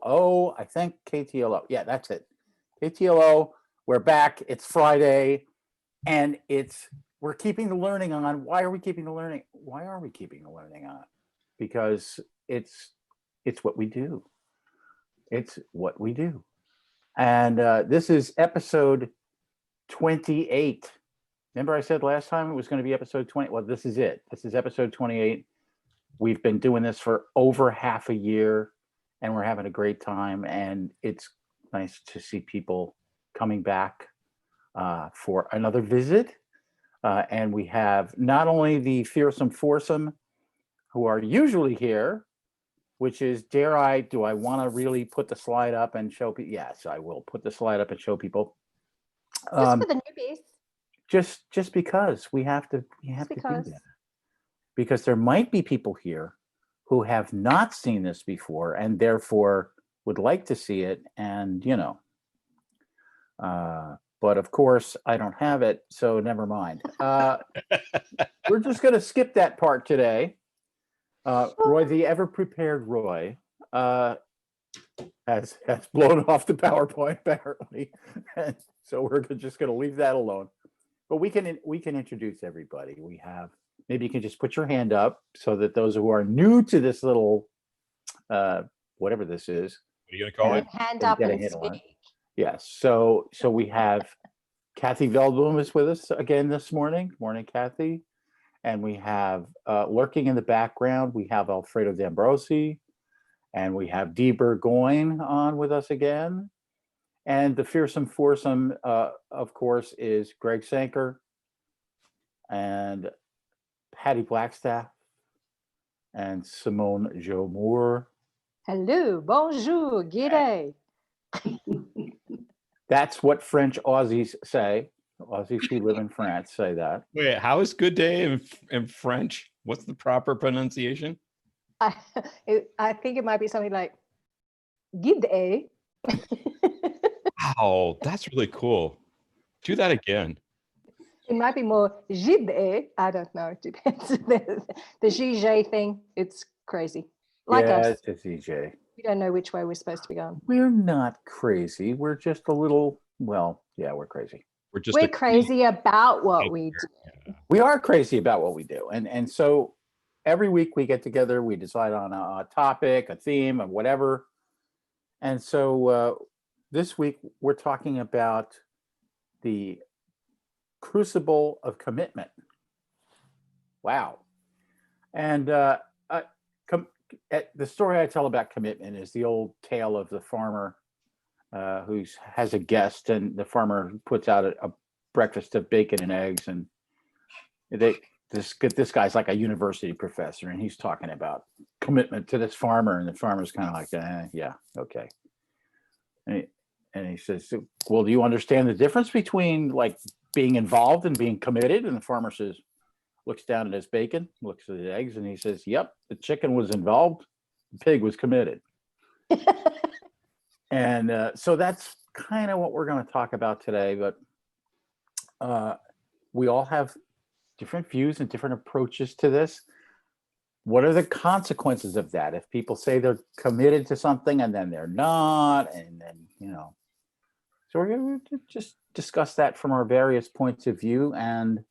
KTLO, I think KTLO. Yeah, that's it. KTLO, we're back. It's Friday, and we're keeping the learning on. Why are we keeping the learning? Why are we keeping the learning on? Because it's what we do. It's what we do. And this is episode 28. Remember I said last time it was going to be episode 20? Well, this is it. This is episode 28. We've been doing this for over half a year, and we're having a great time. And it's nice to see people coming back for another visit. And we have not only the fearsome foursome who are usually here, which is, do I want to really put the slide up and show people? Yes, I will put the slide up and show people. Just for the newbies. Just because we have to do that. Because there might be people here who have not seen this before and therefore would like to see it. And, but of course I don't have it, so never mind. We're just going to skip that part today. Roy, the ever-prepared Roy, has blown off the PowerPoint apparently. And so we're just going to leave that alone. But we can introduce everybody. We have, maybe you can just put your hand up so that those who are new to this little, whatever this is. What are you going to call it? Hand up and speak. Yes. So we have Kathy Veldboom is with us again this morning. Morning, Kathy. And we have lurking in the background, we have Alfredo D'Ambrosi, and we have Dee Burgoyn on with us again. And the fearsome foursome, of course, is Greg Sanker and Patti Blackstaffe and Simone Jo Moore. Hello, bonjour, g'day. That's what French Aussies say. Aussies who live in France say that. Wait, how is good day in French? What's the proper pronunciation? I think it might be something like g'day. Wow, that's really cool. Do that again. It might be more g'day. I don't know. It depends. The GJ thing, it's crazy. Like us. It's a GJ. We don't know which way we're supposed to be going. We're not crazy. We're just a little, well, yeah, we're crazy. We're crazy about what we do. We are crazy about what we do. And so every week we get together, we decide on a topic, a theme, or whatever. And so this week we're talking about the Crucible of Commitment. Wow. And the story I tell about commitment is the old tale of the farmer who has a guest, and the farmer puts out a breakfast of bacon and eggs, and this guy's like a university professor, and he's talking about commitment to this farmer, and the farmer's kind of like, yeah, okay. And he says, well, do you understand the difference between like being involved and being committed? And the farmer says, looks down at his bacon, looks at the eggs, and he says, yep, the chicken was involved, the pig was committed. And so that's kind of what we're going to talk about today. But we all have different views and different approaches to this. What are the consequences of that? If people say they're committed to something and then they're not, and then, so we're going to just discuss that from our various points of view and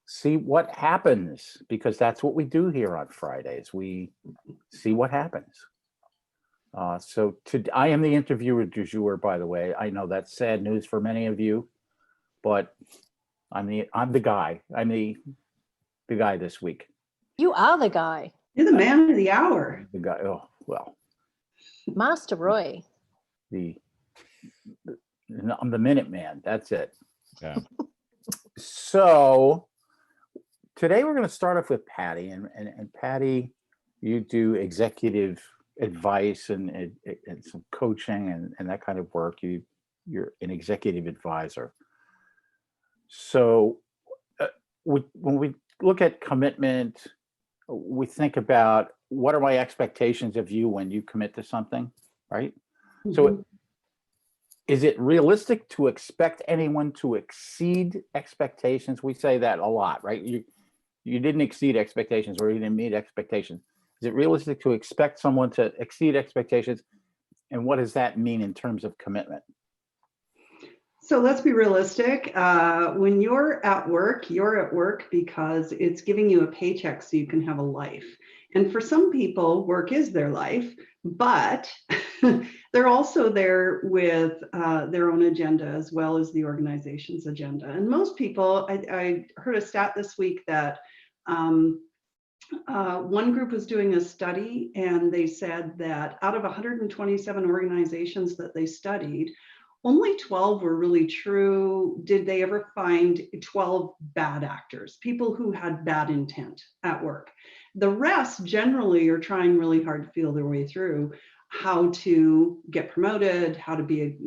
see what happens, because that's what we do here on Fridays. We see what happens. So I am the interviewer du jour, by the way. I know that's sad news for many of you, but I'm the guy. I'm the guy this week. You are the guy. You're the man of the hour. The guy. Oh, well. Master Roy. I'm the minute man. That's it. Yeah. So today we're going to start off with Patti, and Patti, you do executive advice and some coaching and that kind of work. You're an executive advisor. So when we look at commitment, we think about, what are my expectations of you when you commit to something, right? Mm-hmm. So is it realistic to expect anyone to exceed expectations? We say that a lot, right? You didn't exceed expectations, or you didn't meet expectations. Is it realistic to expect someone to exceed expectations? And what does that mean in terms of commitment? So let's be realistic. When you're at work because it's giving you a paycheck so you can have a life. And for some people, work is their life, but they're also there with their own agenda as well as the organization's agenda. And most people, I heard a stat this week that one group was doing a study, and they said that out of 127 organizations that they studied, only 12 were really true. Did they ever find 12 bad actors, people who had bad intent at work? The rest generally are trying really hard to feel their way through how to get promoted, how to be,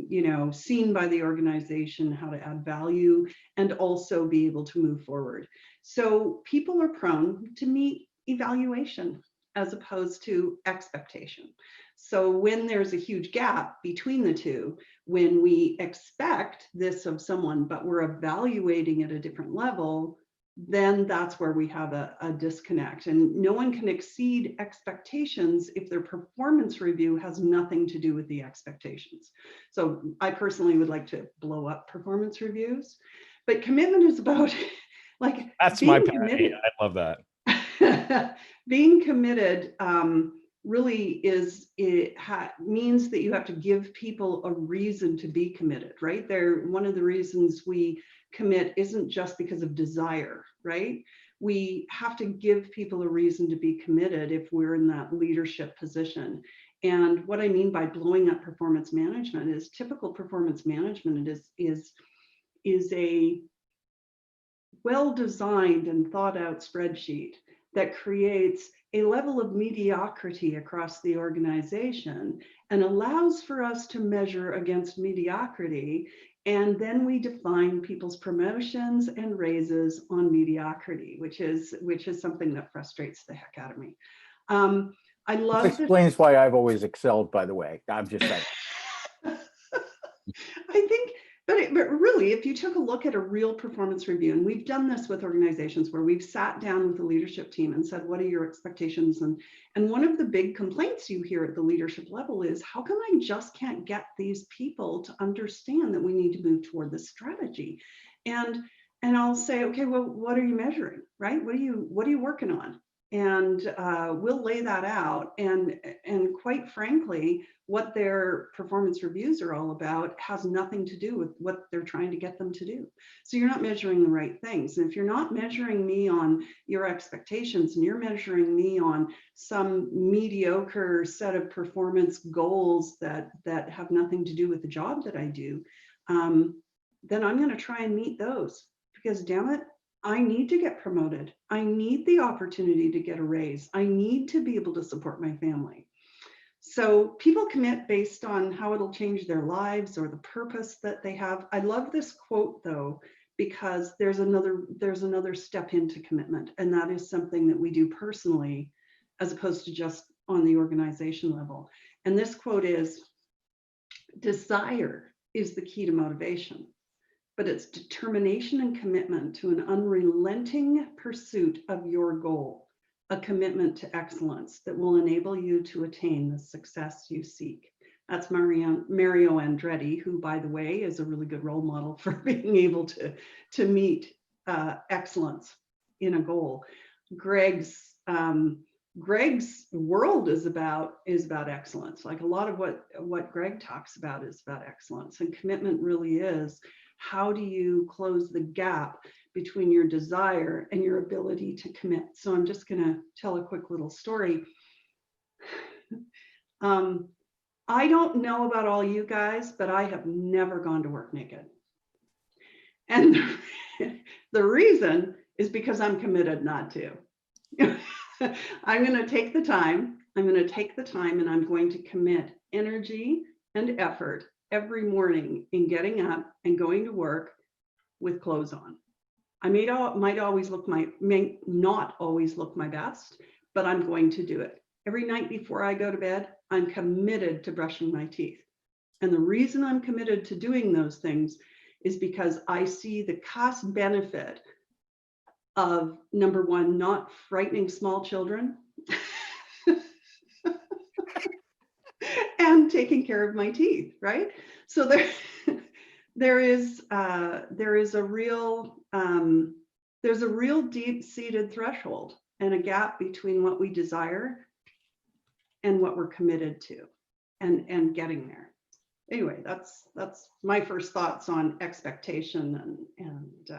seen by the organization, how to add value, and also be able to move forward. So people are prone to meet evaluation as opposed to expectation. So when there's a huge gap between the two, when we expect this of someone, but we're evaluating at a different level, then that's where we have a disconnect. And no one can exceed expectations if their performance review has nothing to do with the expectations. So I personally would like to blow up performance reviews, but commitment is about like That's my being parody. committed. I love that. Being committed really means that you have to give people a reason to be committed, right? One of the reasons we commit isn't just because of desire, right? We have to give people a reason to be committed if we're in that leadership position. And what I mean by blowing up performance management is typical performance management is a well-designed and thought out spreadsheet that creates a level of mediocrity across the organization and allows for us to measure against mediocrity. And then we define people's promotions and raises on mediocrity, which is something that frustrates the heck out of me. I love This explains why I've always excelled, by the way. I'm just saying. I think, but really, if you took a look at a real performance review, and we've done this with organizations where we've sat down with the leadership team and said, what are your expectations? And one of the big complaints you hear at the leadership level is, how come I just can't get these people to understand that we need to move toward this strategy? And I'll say, okay, well, what are you measuring, right? What are you working on? And we'll lay that out. And quite frankly, what their performance reviews are all about has nothing to do with what they're trying to get them to do. So you're not measuring the right things. And if you're not measuring me on your expectations and you're measuring me on some mediocre set of performance goals that have nothing to do with the job that I do, then I'm going to try and meet those, because damn it, I need to get promoted. I need the opportunity to get a raise. I need to be able to support my family. So people commit based on how it'll change their lives or the purpose that they have. I love this quote though, because there's another step into commitment, and that is something that we do personally as opposed to just on the organization level. And this quote is, desire is the key to motivation, but it's determination and commitment to an unrelenting pursuit of your goal, a commitment to excellence that will enable you to attain the success you seek. That's Mario Andretti, who, by the way, is a really good role model for being able to meet excellence in a goal. Greg's world is about excellence. Like a lot of what Greg talks about is about excellence, and commitment really is, how do you close the gap between your desire and your ability to commit? So I'm just going to tell a quick little story. I don't know about all you guys, but I have never gone to work naked. And the reason is because I'm committed not to. I'm going to take the time. I'm going to take the time, and I'm going to commit energy and effort every morning in getting up and going to work with clothes on. I may not always look my best, but I'm going to do it. Every night before I go to bed, I'm committed to brushing my teeth. And the reason I'm committed to doing those things is because I see the cost benefit of, number one, not frightening small children. and taking care of my teeth, right? So there is a real there's a real deep-seated threshold and a gap between what we desire and what we're committed to, and getting there. Anyway, that's my first thoughts on expectation and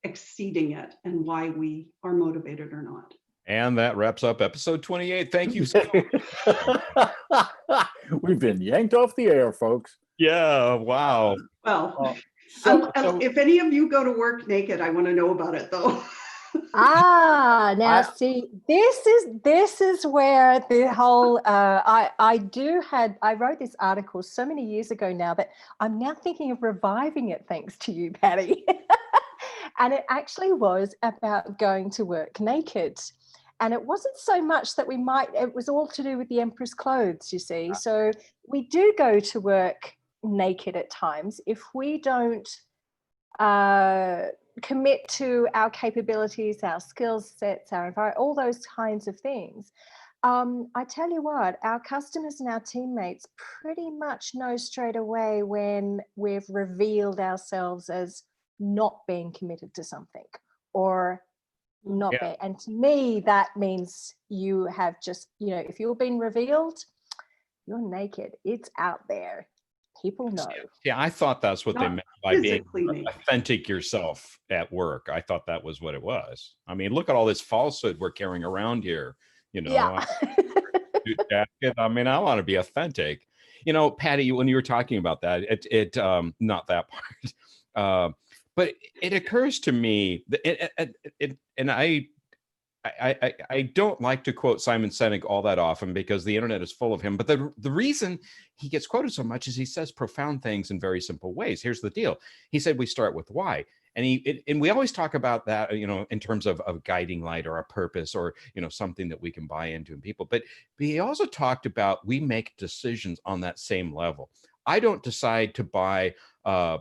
exceeding it, and why we are motivated or not. And that wraps up episode 28. Thank you so much. We've been yanked off the air, folks. Yeah, wow. Well, So if any of you go to work naked, I want to know about it, though. Now I- see, this is where the whole I wrote this article so many years ago now that I'm now thinking of reviving it, thanks to you, Patti. And it actually was about going to work naked. And it wasn't so much that it was all to do with the emperor's clothes, you see. So we do go to work naked at times if we don't commit to our capabilities, our skill sets, our environment, all those kinds of things. I tell you what, our customers and our teammates pretty much know straight away when we've revealed ourselves as not being committed to something or not being. And to me, that means you have just, if you're being revealed, you're naked. It's out there. People know. Yeah, I thought that's what they meant by being naked. authentic yourself at work. I thought that was what it was. I mean, look at all this falsehood we're carrying around here. Yeah. Jacket. I mean, I want to be authentic. Patti, when you were talking about that, it not that part, but it occurs to me that and I don't like to quote Simon Sinek all that often because the internet is full of him. But the reason he gets quoted so much is he says profound things in very simple ways. Here's the deal. He said, we start with why. And we always talk about that, in terms of a guiding light or a purpose or, something that we can buy into in people. But he also talked about we make decisions on that same level. I don't decide to buy a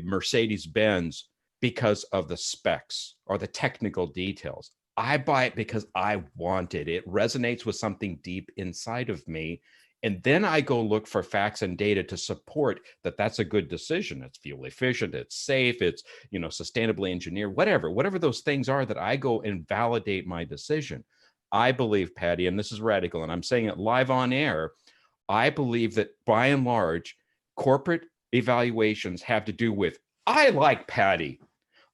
Mercedes-Benz because of the specs or the technical details. I buy it because I want it. It resonates with something deep inside of me. And then I go look for facts and data to support that that's a good decision. It's fuel efficient, it's safe, it's, sustainably engineered, whatever those things are that I go and validate my decision. I believe, Patti, and this is radical, and I'm saying it live on air, I believe that by and large, corporate evaluations have to do with, I like Patti.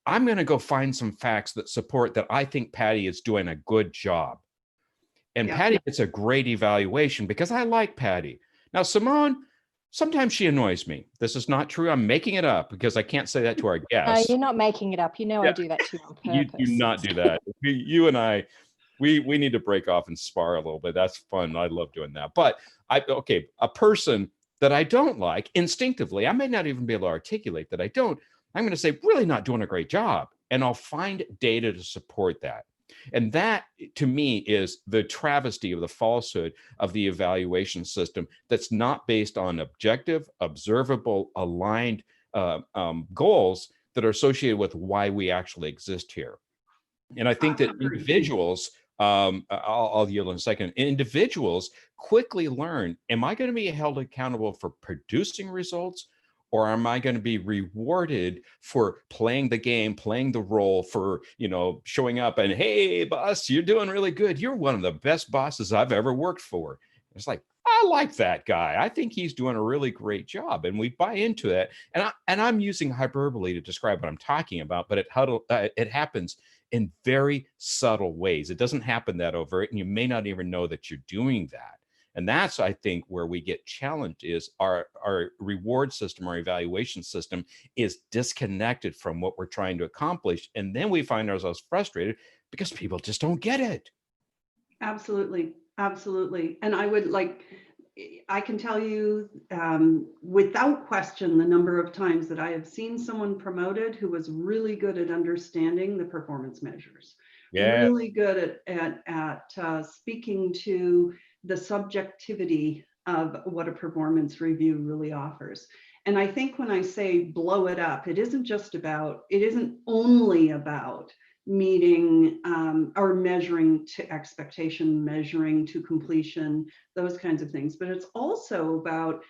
I'm going to go find some facts that support that I think Patti is doing a good job. And Patti gets a great evaluation because I like Patti. Now, Simone, sometimes she annoys me. This is not true. I'm making it up because I can't say that to our guests. No, you're not making it up. I do that to you on purpose. You do not do that. You and I, we need to break off and spar a little bit. That's fun. I love doing that. But a person that I don't like instinctively, I may not even be able to articulate that I don't, I'm going to say, really not doing a great job. And I'll find data to support that. And that, to me, is the travesty of the falsehood of the evaluation system that's not based on objective, observable, aligned goals that are associated with why we actually exist here. And I think that individuals, I'll yield in a second, individuals quickly learn, am I going to be held accountable for producing results? Or am I going to be rewarded for playing the game, playing the role, for, showing up and, hey, boss, you're doing really good. You're one of the best bosses I've ever worked for. It's like, I like that guy. I think he's doing a really great job. And we buy into that. And I'm using hyperbole to describe what I'm talking about, but it happens in very subtle ways. It doesn't happen that overt, and you may not even know that you're doing that. And that's, I think, where we get challenged is our reward system, our evaluation system is disconnected from what we're trying to accomplish. And then we find ourselves frustrated because people just don't get it. Absolutely. Absolutely. And I can tell you without question, the number of times that I have seen someone promoted who was really good at understanding the performance measures, really good at speaking to the subjectivity of what a performance review really offers. And I think when I say blow it up, it isn't only about meeting or measuring to expectation, measuring to completion, those kinds of things. But it's also about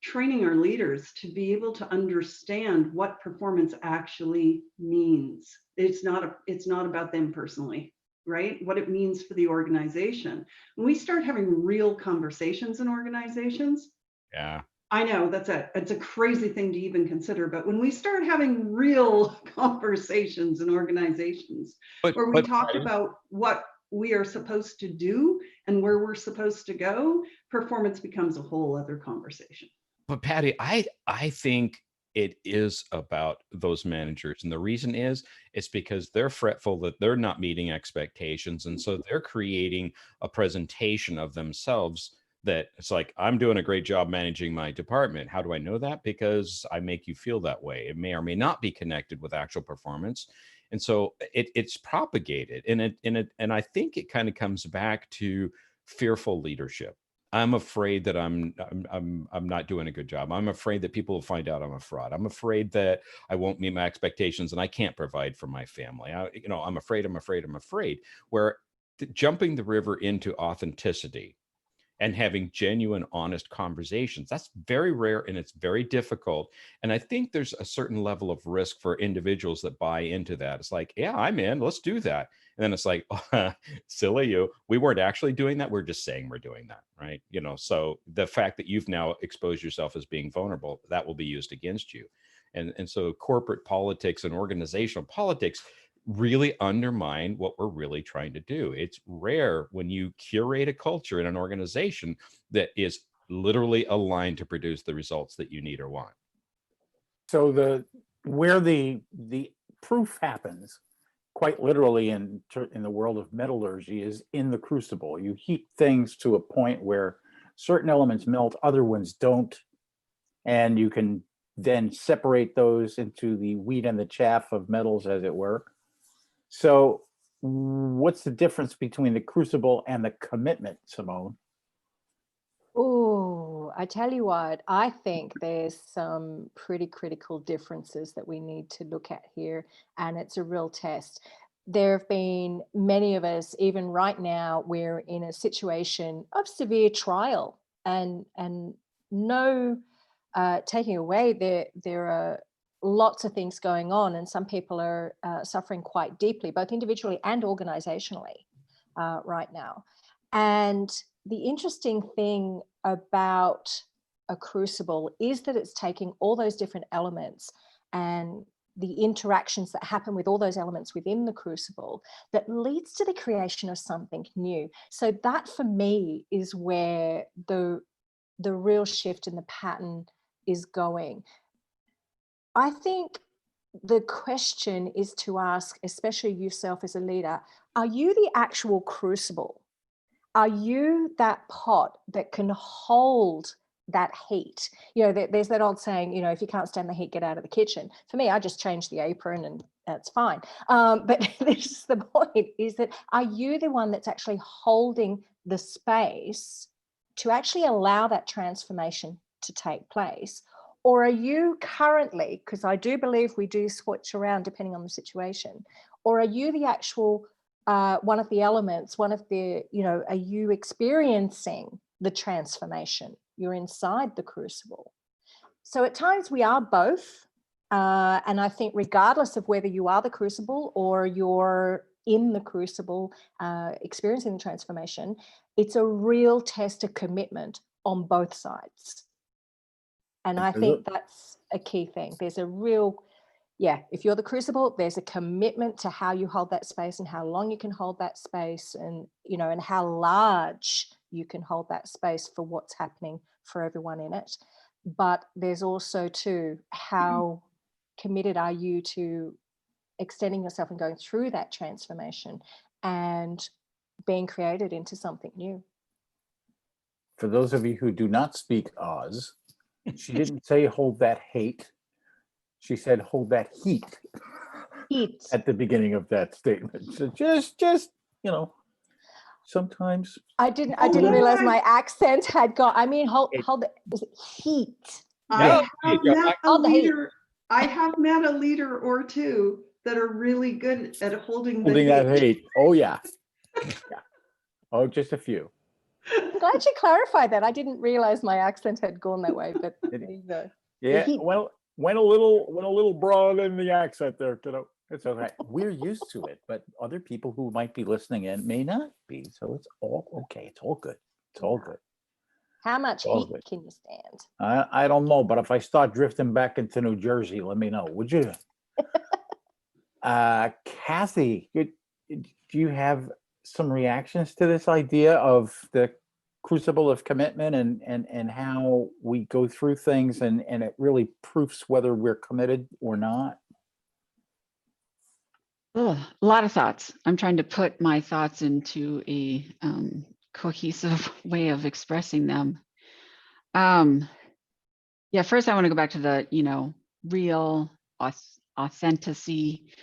training our leaders to be able to understand what performance actually means. It's not about them personally, right? What it means for the organization. When we start having real conversations in organizations, Yeah. I know it's a crazy thing to even consider, but when we start having real conversations in organizations where we talk about what we are supposed to do and where we're supposed to go, performance becomes a whole other conversation. But Patti, I think it is about those managers. And the reason is, it's because they're fretful that they're not meeting expectations. And so they're creating a presentation of themselves that it's like, I'm doing a great job managing my department. How do I know that? Because I make you feel that way. It may or may not be connected with actual performance. And so it's propagated. And I think it kind of comes back to fearful leadership. I'm afraid that I'm not doing a good job. I'm afraid that people will find out I'm a fraud. I'm afraid that I won't meet my expectations and I can't provide for my family. I'm afraid. Where jumping the river into authenticity and having genuine, honest conversations, that's very rare and it's very difficult. And I think there's a certain level of risk for individuals that buy into that. It's like, yeah, I'm in, let's do that. And then it's like, oh, silly you, we weren't actually doing that. We're just saying we're doing that, right? So the fact that you've now exposed yourself as being vulnerable, that will be used against you. And so corporate politics and organizational politics really undermine what we're really trying to do. It's rare when you curate a culture in an organization that is literally aligned to produce the results that you need or want. So where the proof happens, quite literally in the world of metallurgy, is in the crucible. You heat things to a point where certain elements melt, other ones don't, and you can then separate those into the wheat and the chaff of metals, as it were. So what's the difference between the crucible and the commitment, Simone? Oh, I tell you what, I think there's some pretty critical differences that we need to look at here, and it's a real test. There have been many of us, even right now, we're in a situation of severe trial and no taking away, there are lots of things going on, and some people are suffering quite deeply, both individually and organizationally right now. And the interesting thing about a crucible is that it's taking all those different elements and the interactions that happen with all those elements within the crucible that leads to the creation of something new. So that for me is where the real shift in the pattern is going. I think the question is to ask, especially yourself as a leader, are you the actual crucible? Are you that pot that can hold that heat? There's that old saying, if you can't stand the heat, get out of the kitchen. For me, I just change the apron and that's fine. But this is the point, is that are you the one that's actually holding the space to actually allow that transformation to take place? Or are you currently, because I do believe we do switch around depending on the situation, or are you the actual one of the elements, are you experiencing the transformation? You're inside the crucible. So at times we are both. And I think regardless of whether you are the crucible or you're in the crucible experiencing the transformation, it's a real test of commitment on both sides. And I think that's a key thing. There's a real, if you're the crucible, there's a commitment to how you hold that space and how long you can hold that space, and, and how large you can hold that space for what's happening for everyone in it. But there's also too, how committed are you to extending yourself and going through that transformation and being created into something new. For those of you who do not speak Oz, she didn't say hold that hate. She said hold that heat. Heat. At the beginning of that statement. So just sometimes. I didn't realize my accent had got, hold is it heat? I have met a leader or two that are really good at holding Holding the that hate. hate. Oh yeah. Yeah. Oh, just a few. I'm glad you clarified that. I didn't realize my accent had gone that way, but It- there you go. Yeah. heat. Well, went a little broad in the accent there, kiddo. It's okay. We're used to it, but other people who might be listening in may not be. So it's all okay. It's all good. It's all good. How much All heat good. can you stand? I don't know, but if I start drifting back into New Jersey, let me know, would you? Kathy, do you have some reactions to this idea of the crucible of commitment and how we go through things and it really proofs whether we're committed or not? Oh, a lot of thoughts. I'm trying to put my thoughts into a cohesive way of expressing them. Yeah, first I want to go back to the, real authenticity,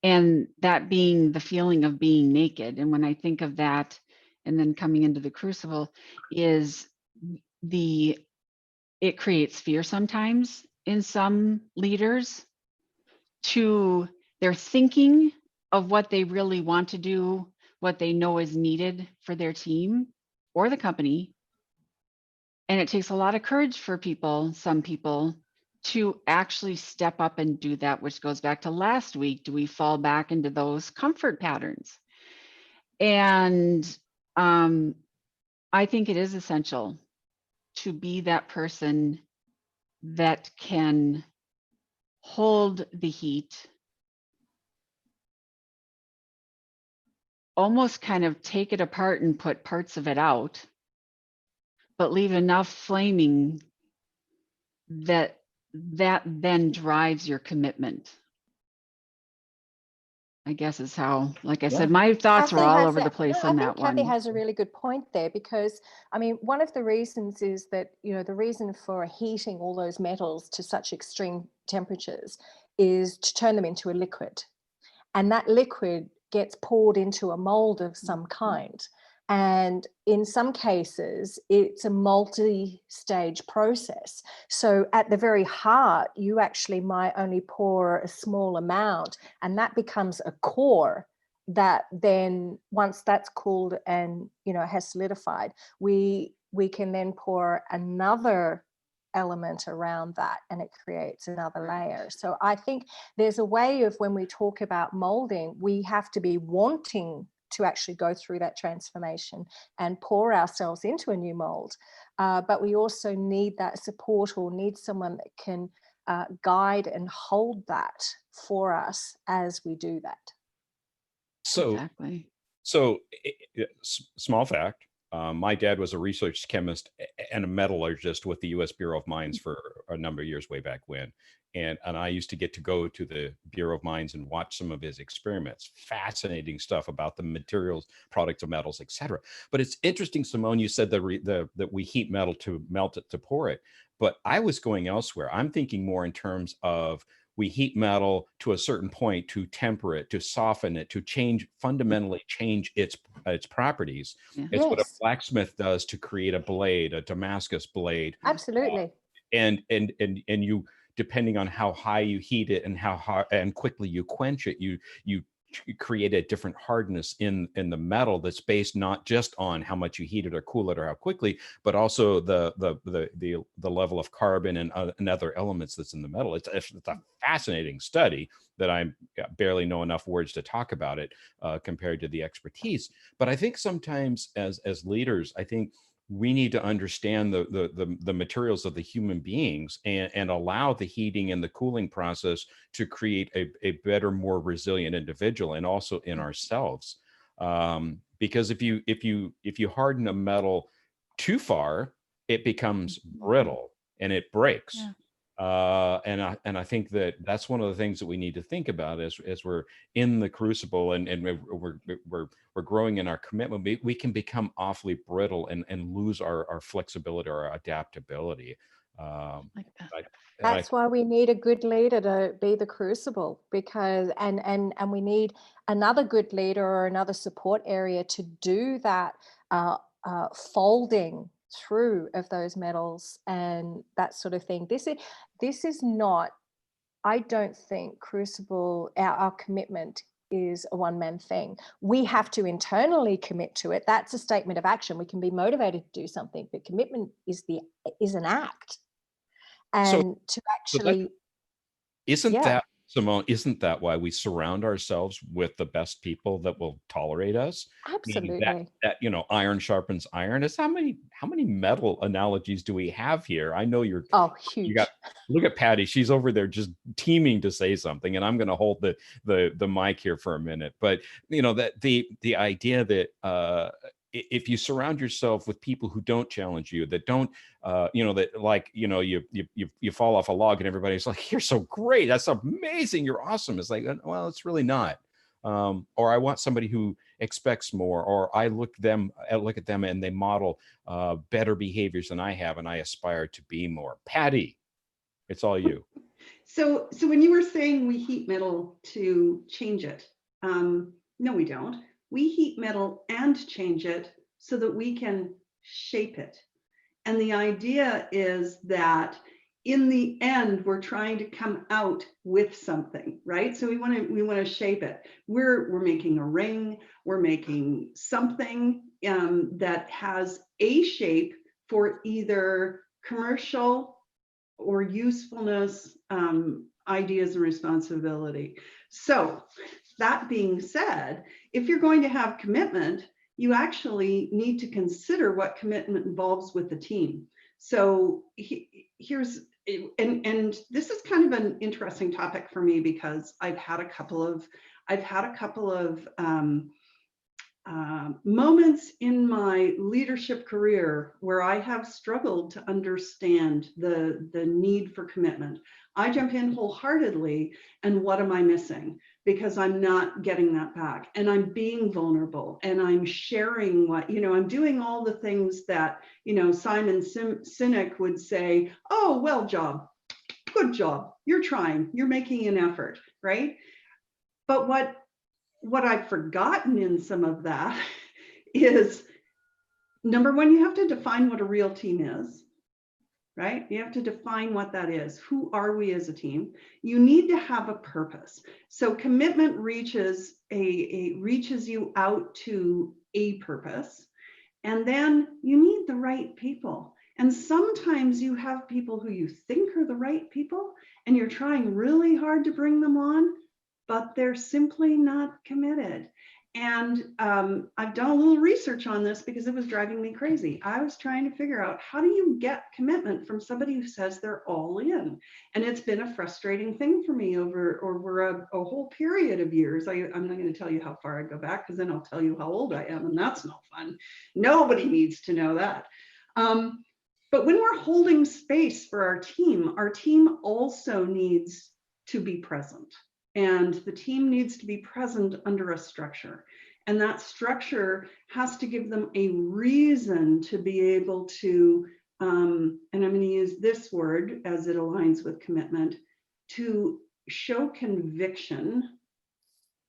and that being the feeling of being naked. And when I think of that, and then coming into the crucible, is it creates fear sometimes in some leaders. They're thinking of what they really want to do, what they know is needed for their team or the company. And it takes a lot of courage for some people, to actually step up and do that, which goes back to last week. Do we fall back into those comfort patterns? And I think it is essential to be that person that can hold the heat, almost kind of take it apart and put parts of it out, but leave enough flaming that then drives your commitment. I guess is how, like I said, my thoughts were all over the place on that one. Kathy has a really good point there, because I mean, one of the reasons is that, the reason for heating all those metals to such extreme temperatures is to turn them into a liquid. And that liquid gets poured into a mold of some kind. And in some cases, it's a multi-stage process. So at the very heart, you actually might only pour a small amount, and that becomes a core that then, once that's cooled and, has solidified, we can then pour another element around that, and it creates another layer. So I think there's a way of, when we talk about molding, we have to be wanting to actually go through that transformation and pour ourselves into a new mold. But we also need that support, or need someone that can guide and hold that for us as we do that. So, Exactly. Small fact. My dad was a research chemist and a metallurgist with the U.S. Bureau of Mines for a number of years way back when. And I used to get to go to the Bureau of Mines and watch some of his experiments. Fascinating stuff about the materials, products of metals, et cetera. But it's interesting, Simone, you said that we heat metal to melt it, to pour it. But I was going elsewhere. I'm thinking more in terms of, we heat metal to a certain point to temper it, to soften it, to fundamentally change its properties. Yeah. It's what a Yes. blacksmith does to create a blade, a Damascus blade. Absolutely. And you, depending on how high you heat it and how hard and quickly you quench it, you create a different hardness in the metal that's based not just on how much you heat it or cool it or how quickly, but also the level of carbon and other elements that's in the metal. It's a fascinating study that I barely know enough words to talk about it compared to the expertise. But I think sometimes as leaders, I think we need to understand the materials of the human beings and allow the heating and the cooling process to create a better, more resilient individual, and also in ourselves. Because if you harden a metal too far, it becomes brittle and it breaks. Yeah. And I think that's one of the things that we need to think about as we're in the crucible and we're growing in our commitment. We can become awfully brittle and lose our flexibility or our adaptability. Like that. That's why we need a good leader to be the crucible, because and we need another good leader or another support area to do that folding through of those metals and that sort of thing. This is not I don't think Crucible, our commitment is a one-man thing. We have to internally commit to it. That's a statement of action. We can be motivated to do something, but commitment is an act. And to actually, isn't yeah, that, Simone, isn't that why we surround ourselves with the best people that will tolerate us? Meaning absolutely. that iron sharpens iron. It's how many metal analogies do we have here? I know you Huge. got, look at Patti. She's over there just teeming to say something, and I'm going to hold the mic here for a minute. But that the idea that if you surround yourself with people who don't challenge you, that don't, you fall off a log and everybody's like, "You're so great. That's amazing. You're awesome." It's like, well, it's really not. Or I want somebody who expects more, or I look at them and they model better behaviors than I have, and I aspire to be more. Patti, it's all you. So when you were saying we heat metal to change it, no, we don't. We heat metal and change it so that we can shape it. And the idea is that in the end, we're trying to come out with something, right? So we want to shape it. We're making a ring. We're making something that has a shape for either commercial or usefulness, ideas and responsibility. So that being said, if you're going to have commitment, you actually need to consider what commitment involves with the team. So here's, and this is kind of an interesting topic for me because I've had a couple of moments in my leadership career where I have struggled to understand the need for commitment. I jump in wholeheartedly, and what am I missing? Because I'm not getting that back, and I'm being vulnerable, and I'm sharing what, I'm doing all the things that, Simon Sinek would say, "Oh, well, good job, you're trying, you're making an effort," right? But what I've forgotten in some of that is, number one, you have to define what a real team is, right? You have to define what that is. Who are we as a team? You need to have a purpose. So commitment reaches you out to a purpose, and then you need the right people. And sometimes you have people who you think are the right people, and you're trying really hard to bring them on, but they're simply not committed. And I've done a little research on this because it was driving me crazy. I was trying to figure out, how do you get commitment from somebody who says they're all in? And it's been a frustrating thing for me over a whole period of years. I'm not going to tell you how far I go back, because then I'll tell you how old I am, and that's no fun. Nobody needs to know that. But when we're holding space for our team also needs to be present. And the team needs to be present under a structure. And that structure has to give them a reason to be able to, and I'm going to use this word as it aligns with commitment, to show conviction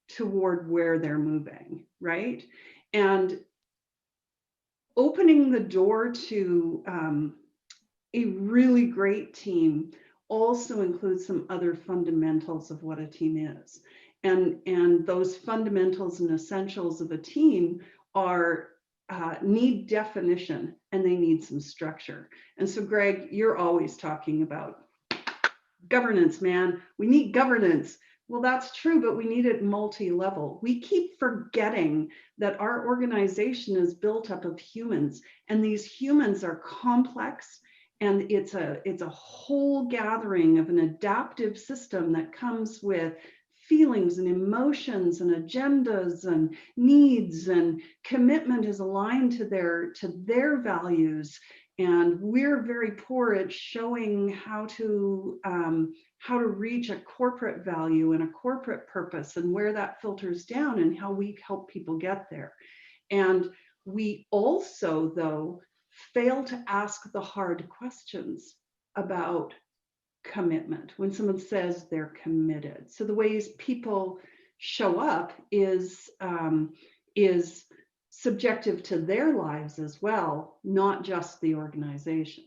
toward where they're moving, right? And opening the door to a really great team also includes some other fundamentals of what a team is. And those fundamentals and essentials of a team are need definition, and they need some structure. And so, Greg, you're always talking about governance, man. We need governance. Well, that's true, but we need it multi-level. We keep forgetting that our organization is built up of humans, and these humans are complex. And it's a whole gathering of an adaptive system that comes with feelings and emotions and agendas and needs, and commitment is aligned to their values. And we're very poor at showing how to reach a corporate value and a corporate purpose, and where that filters down, and how we help people get there. And we also, though, fail to ask the hard questions about commitment when someone says they're committed. So the ways people show up is subjective to their lives as well, not just the organization.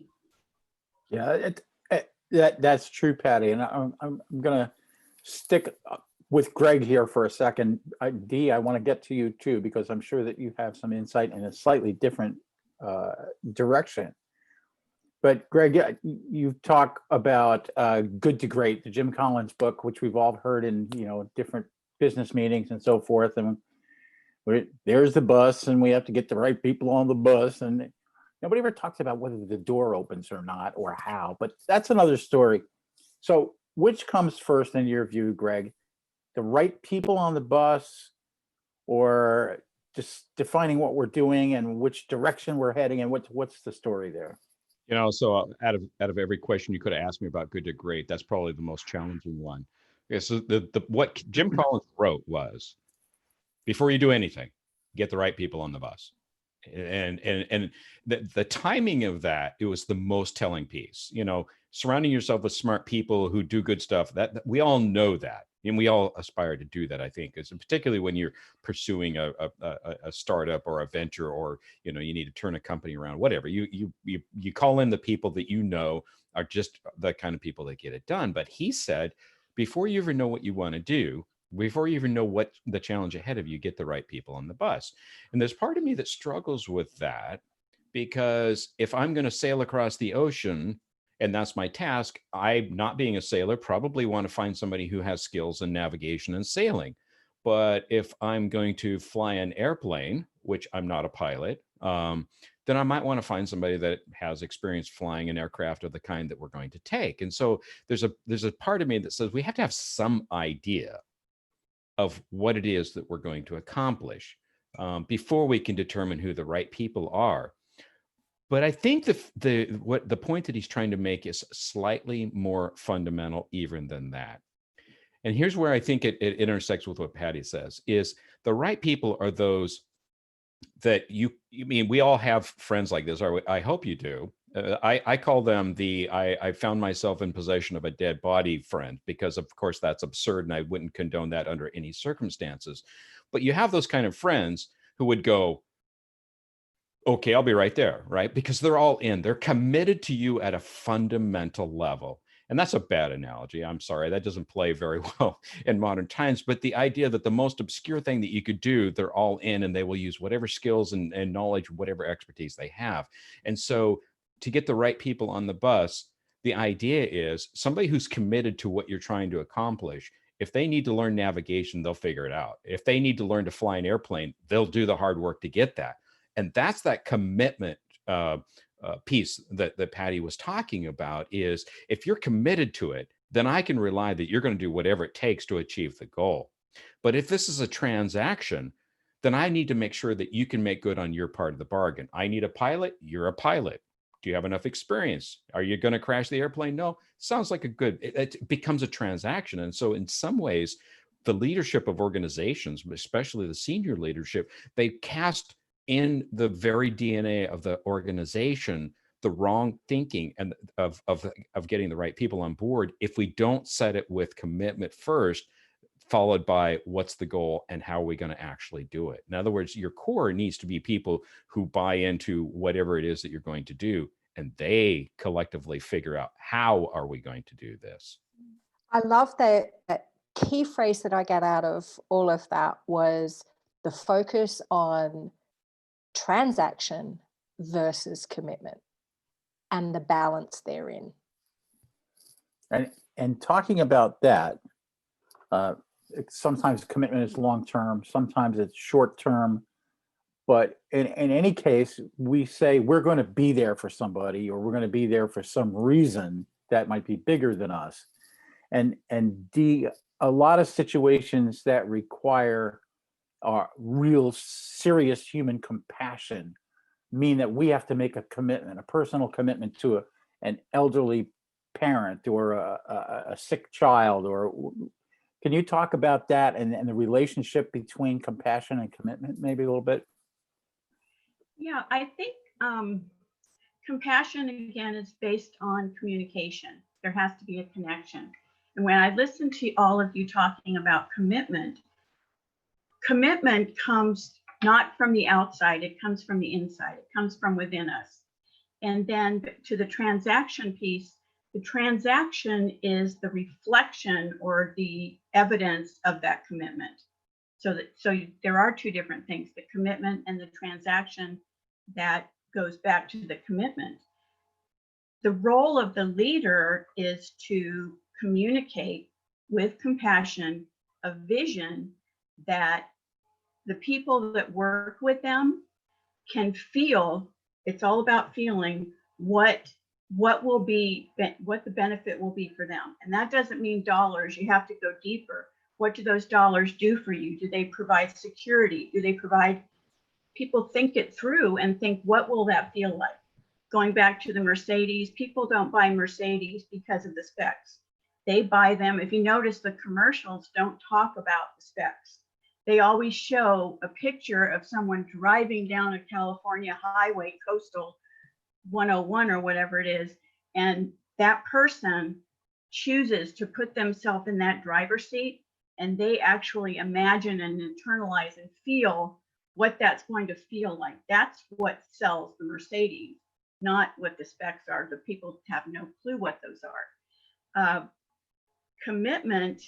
Yeah, That's true, Patty. And I'm going to stick with Greg here for a second. Dee, I want to get to you too, because I'm sure that you have some insight in a slightly different direction. But Greg, you talk about Good to Great, the Jim Collins book, which we've all heard in different business meetings and so forth. And there's the bus, and we have to get the right people on the bus. And nobody ever talks about whether the door opens or not, or how. But that's another story. So, which comes first in your view, Greg? The right people on the bus, or just defining what we're doing and which direction we're heading, and what's the story there? So out of every question you could have asked me about Good to Great, that's probably the most challenging one. Okay, so what Jim Collins wrote was, before you do anything, get the right people on the bus. And the timing of that, it was the most telling piece. Surrounding yourself with smart people who do good stuff, that we all know that, and we all aspire to do that, I think, is particularly when you're pursuing a startup or a venture, or you need to turn a company around, whatever. You call in the people that are just the kind of people that get it done. But he said, before you even know what you want to do, before you even know what the challenge ahead of you, get the right people on the bus. And there's part of me that struggles with that, because if I'm going to sail across the ocean and that's my task, I, not being a sailor, probably want to find somebody who has skills in navigation and sailing. But if I'm going to fly an airplane, which I'm not a pilot, then I might want to find somebody that has experience flying an aircraft of the kind that we're going to take. And so there's a part of me that says we have to have some idea of what it is that we're going to accomplish before we can determine who the right people are. But I think the point that he's trying to make is slightly more fundamental even than that. And here's where I think it intersects with what Patti says, is the right people are those that we all have friends like this. I hope you do. I call them I found myself in possession of a dead body friend, because of course that's absurd and I wouldn't condone that under any circumstances. But you have those kind of friends who would go, okay, I'll be right there, right? Because they're all in, they're committed to you at a fundamental level. And that's a bad analogy. I'm sorry, that doesn't play very well in modern times. But the idea that the most obscure thing that you could do, they're all in, and they will use whatever skills and knowledge, whatever expertise they have. And so to get the right people on the bus, the idea is somebody who's committed to what you're trying to accomplish. If they need to learn navigation, they'll figure it out. If they need to learn to fly an airplane, they'll do the hard work to get that. And that's that commitment piece that Patti was talking about, is if you're committed to it, then I can rely that you're going to do whatever it takes to achieve the goal. But if this is a transaction, then I need to make sure that you can make good on your part of the bargain. I need a pilot. You're a pilot. Do you have enough experience? Are you going to crash the airplane? No. Sounds like it becomes a transaction. And so in some ways, the leadership of organizations, especially the senior leadership, they cast in the very DNA of the organization the wrong thinking and of getting the right people on board if we don't set it with commitment first, followed by what's the goal and how are we going to actually do it. In other words, your core needs to be people who buy into whatever it is that you're going to do, and they collectively figure out how are we going to do this. I love that key phrase that I get out of all of that was the focus on transaction versus commitment and the balance therein. And talking about that, sometimes commitment is long-term, sometimes it's short-term, but in any case, we say we're going to be there for somebody, or we're going to be there for some reason that might be bigger than us. And a lot of situations that require real serious human compassion mean that we have to make a commitment, a personal commitment to an elderly parent or a sick child. Or can you talk about that and the relationship between compassion and commitment maybe a little bit? Yeah, I think compassion, again, is based on communication. There has to be a connection. And when I listen to all of you talking about commitment comes not from the outside, it comes from the inside, it comes from within us. And then to the transaction piece, The transaction is the reflection or the evidence of that commitment. There are two different things, the commitment and the transaction that goes back to the commitment. The role of the leader is to communicate with compassion a vision that the people that work with them can feel. It's all about feeling what the benefit will be for them. And that doesn't mean dollars. You have to go deeper. What do those dollars do for you? Do they provide security? Do they provide, people think it through and think, what will that feel like? Going back to the Mercedes, people don't buy Mercedes because of the specs. They buy them, if you notice, the commercials don't talk about the specs. They always show a picture of someone driving down a California highway, coastal 101 or whatever it is, and that person chooses to put themselves in that driver's seat, and they actually imagine and internalize and feel what that's going to feel like. That's what sells the Mercedes, not what the specs are. The people have no clue what those are. Commitment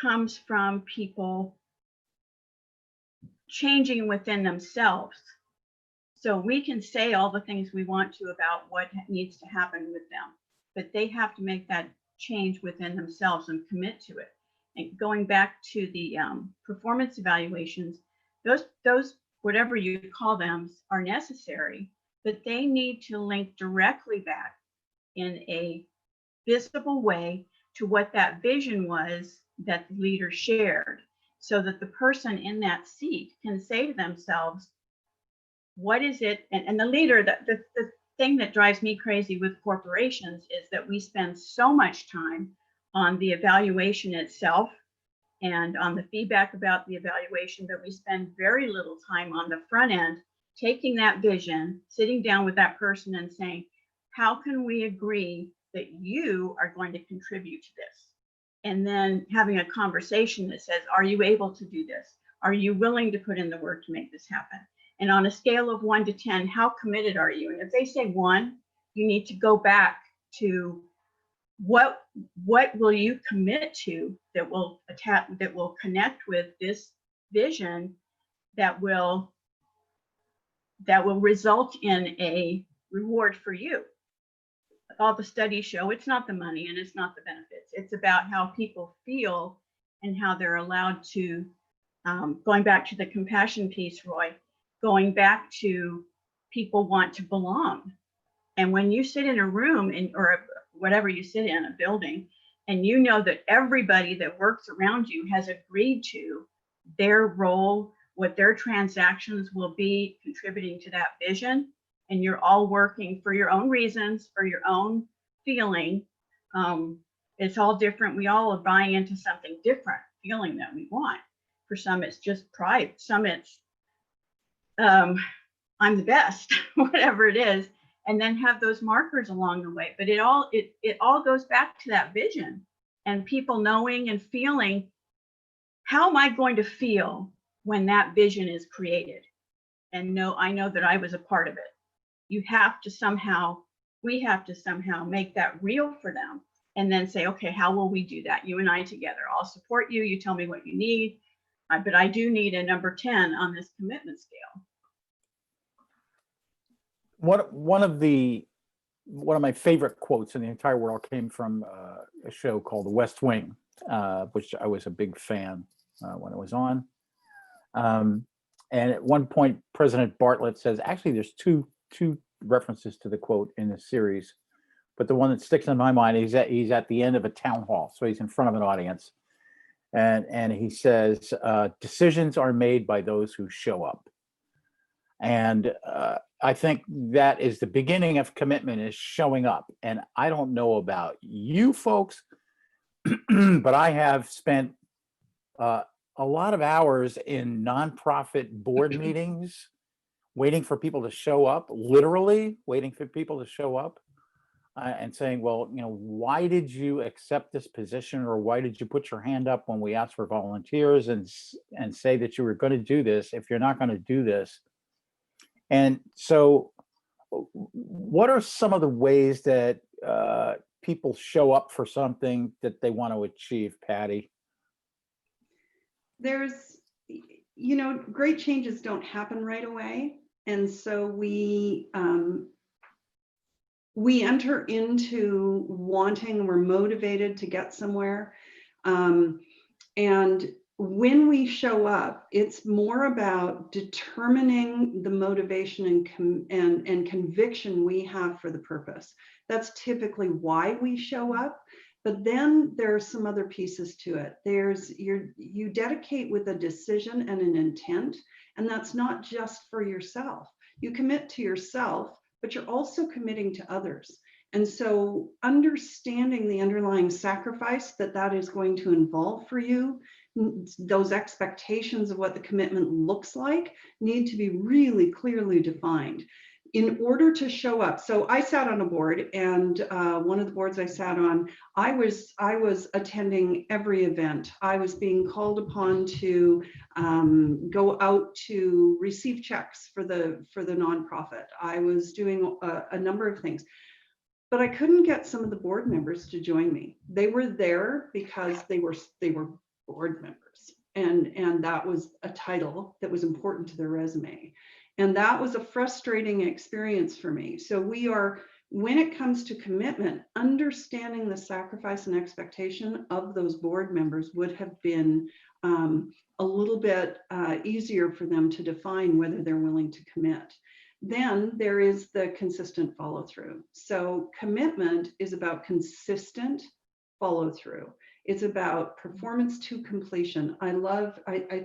comes from people changing within themselves. So we can say all the things we want to about what needs to happen with them, but they have to make that change within themselves and commit to it. And going back to the performance evaluations, those whatever you call them are necessary, but they need to link directly back in a visible way to what that vision was that the leader shared, so that the person in that seat can say to themselves, what is it? And the leader, the thing that drives me crazy with corporations is that we spend so much time on the evaluation itself and on the feedback about the evaluation, but we spend very little time on the front end, taking that vision, sitting down with that person and saying, how can we agree that you are going to contribute to this? And then having a conversation that says, are you able to do this? Are you willing to put in the work to make this happen? And on a scale of 1 to 10, how committed are you? And if they say 1, you need to go back to what will you commit to that will connect with this vision that will result in a reward for you. All the studies show it's not the money and it's not the benefits. It's about how people feel and how they're allowed to, going back to the compassion piece, Roy, going back to people want to belong. And when you sit in a room or whatever you sit in, a building, and you know that everybody that works around you has agreed to their role, what their transactions will be contributing to that vision, and you're all working for your own reasons, for your own feeling, it's all different. We all are buying into something different, feeling that we want. For some, it's just pride. Some it's, I'm the best, whatever it is, and then have those markers along the way. But it all goes back to that vision and people knowing and feeling, how am I going to feel when that vision is created? And I know that I was a part of it. We have to somehow make that real for them and then say, okay, how will we do that? You and I together. I'll support you. You tell me what you need. But I do need a number 10 on this commitment scale. One of my favorite quotes in the entire world came from a show called The West Wing, which I was a big fan when it was on. And at one point, President Bartlett says, actually, there's two references to the quote in the series, but the one that sticks in my mind is that he's at the end of a town hall, so he's in front of an audience, and he says, "Decisions are made by those who show up." And I think that is the beginning of commitment, is showing up. And I don't know about you folks, but I have spent a lot of hours in nonprofit board meetings waiting for people to show up, literally waiting for people to show up and saying, well, why did you accept this position, or why did you put your hand up when we asked for volunteers and say that you were going to do this if you're not going to do this? And so what are some of the ways that people show up for something that they want to achieve, Patti? There's, great changes don't happen right away. And so we enter into wanting, we're motivated to get somewhere. And when we show up, it's more about determining the motivation and conviction we have for the purpose. That's typically why we show up. But then there are some other pieces to it. You dedicate with a decision and an intent, and that's not just for yourself. You commit to yourself, but you're also committing to others. And so understanding the underlying sacrifice that is going to involve for you, those expectations of what the commitment looks like need to be really clearly defined in order to show up. So I sat on a board, and one of the boards I sat on, I was attending every event. I was being called upon to go out to receive checks for the nonprofit. I was doing a number of things. But I couldn't get some of the board members to join me. They were there because they were board members, and that was a title that was important to their resume. And that was a frustrating experience for me. So when it comes to commitment, understanding the sacrifice and expectation of those board members would have been a little bit easier for them to define whether they're willing to commit. Then there is the consistent follow through. So commitment is about consistent follow through. It's about performance to completion. I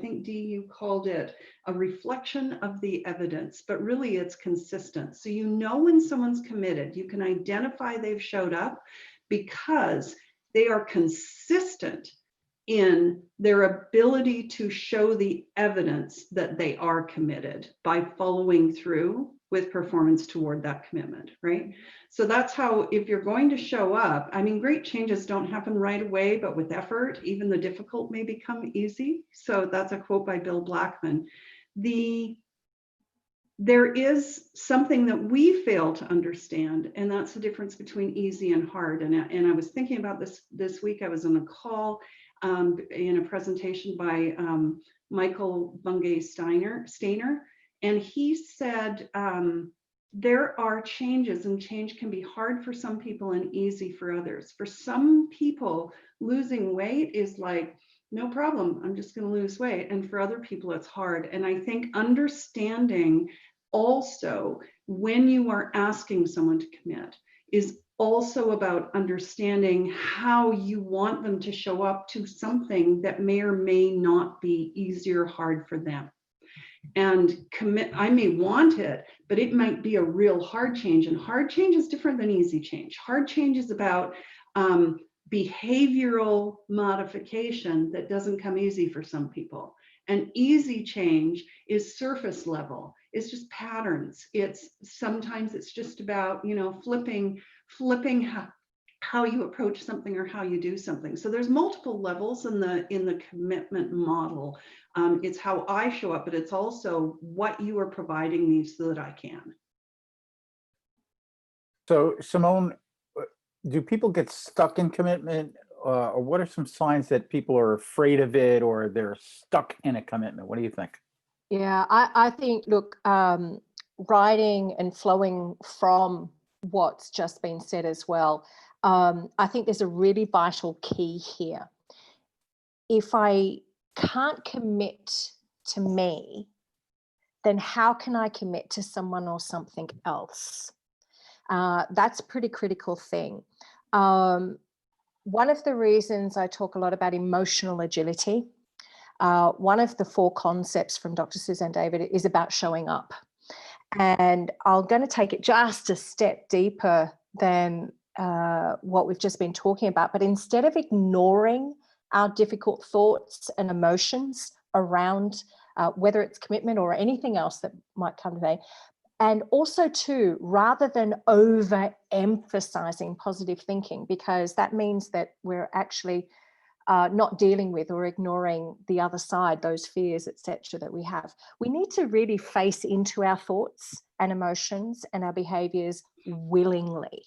think Dee, you called it a reflection of the evidence, but really it's consistent. So you know when someone's committed, you can identify they've showed up because they are consistent in their ability to show the evidence that they are committed by following through with performance toward that commitment, right? So that's how, if you're going to show up, I mean, great changes don't happen right away, but with effort, even the difficult may become easy. So that's a quote by Bill Blackman. There is something that we fail to understand, and that's the difference between easy and hard. And I was thinking about this week. I was on a call in a presentation by Michael Bungay Steiner, and he said there are changes, and change can be hard for some people and easy for others. For some people, losing weight is like, no problem, I'm just going to lose weight. And for other people, it's hard. And I think understanding also when you are asking someone to commit is also about understanding how you want them to show up to something that may or may not be easy or hard for them. And I may want it, but it might be a real hard change. And hard change is different than easy change. Hard change is about behavioral modification that doesn't come easy for some people. And easy change is surface level. It's just patterns. Sometimes it's just about, flipping how you approach something or how you do something. So there's multiple levels in the commitment model. It's how I show up, but it's also what you are providing me so that I can. So Simone, do people get stuck in commitment, or what are some signs that people are afraid of it, or they're stuck in a commitment? What do you think? Yeah, I think, look, writing and flowing from what's just been said as well, I think there's a really vital key here. If I can't commit to me, then how can I commit to someone or something else? That's a pretty critical thing. One of the reasons I talk a lot about emotional agility, one of the 4 concepts from Dr. Suzanne David is about showing up. And I'm going to take it just a step deeper than what we've just been talking about. But instead of ignoring our difficult thoughts and emotions around whether it's commitment or anything else that might come today, and also too, rather than overemphasizing positive thinking, because that means that we're actually not dealing with or ignoring the other side, those fears, etc., that we have. We need to really face into our thoughts and emotions and our behaviors willingly.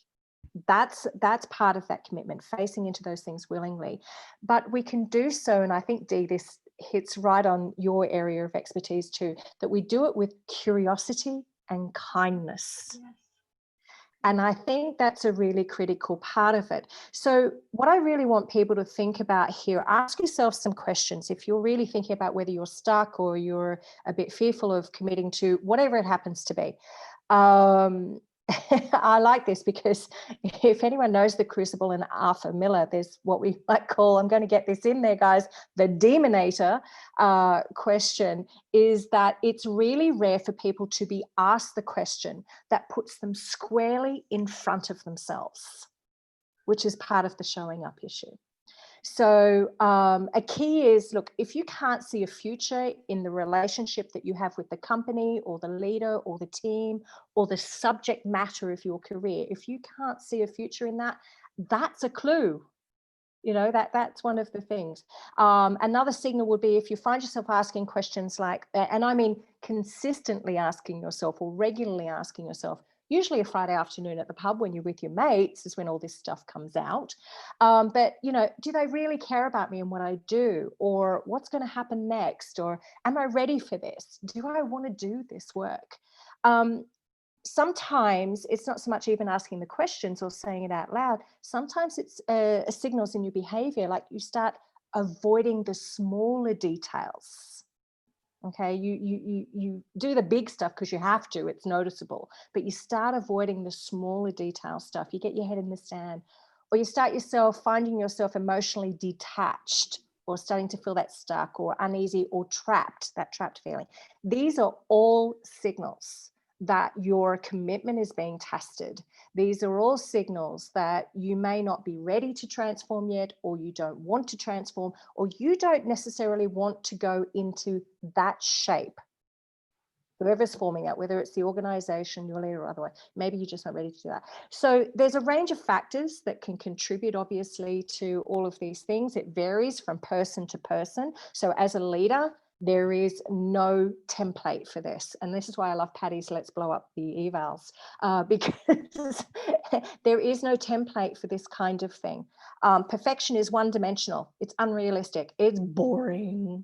That's part of that commitment, facing into those things willingly. But we can do so, and I think, Dee, this hits right on your area of expertise too, that we do it with curiosity and kindness. Yes. And I think that's a really critical part of it. So what I really want people to think about here, ask yourself some questions. If you're really thinking about whether you're stuck or you're a bit fearful of committing to whatever it happens to be. I like this because if anyone knows the Crucible and Arthur Miller, there's what we might call, I'm going to get this in there, guys, the Demonator question, is that it's really rare for people to be asked the question that puts them squarely in front of themselves, which is part of the showing up issue. So a key is, look, if you can't see a future in the relationship that you have with the company or the leader or the team or the subject matter of your career, if you can't see a future in that, that's a clue. You know, that's one of the things. Another signal would be if you find yourself asking questions like, and I mean consistently asking yourself or regularly asking yourself, usually a Friday afternoon at the pub when you're with your mates is when all this stuff comes out. But, you know, do they really care about me and what I do? Or what's going to happen next? Or am I ready for this? Do I want to do this work? Sometimes it's not so much even asking the questions or saying it out loud. Sometimes it's signals in your behavior, like you start avoiding the smaller details. Okay, you do the big stuff because you have to, it's noticeable, but you start avoiding the smaller detail stuff. You get your head in the sand, or you start finding yourself emotionally detached, or starting to feel that stuck or uneasy or trapped, that trapped feeling. These are all signals that your commitment is being tested. These are all signals that you may not be ready to transform yet, or you don't want to transform, or you don't necessarily want to go into that shape. Whoever's forming that, whether it's the organization, your leader, or otherwise, maybe you're just not ready to do that. So there's a range of factors that can contribute, obviously, to all of these things. It varies from person to person. So as a leader, there is no template for this. And this is why I love Patti's Let's Blow Up the Evals, because there is no template for this kind of thing. Perfection is one-dimensional. It's unrealistic. It's boring.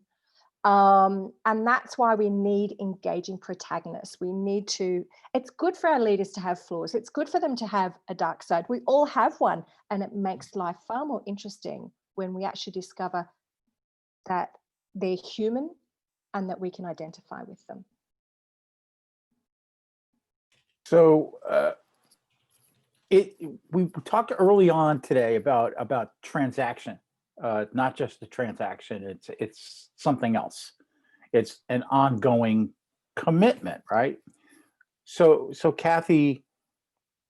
And that's why we need engaging protagonists. We need to, it's good for our leaders to have flaws. It's good for them to have a dark side. We all have one, and it makes life far more interesting when we actually discover that they're human and that we can identify with them. So we talked early on today about transaction, not just the transaction. It's something else. It's an ongoing commitment, right? So Kathy,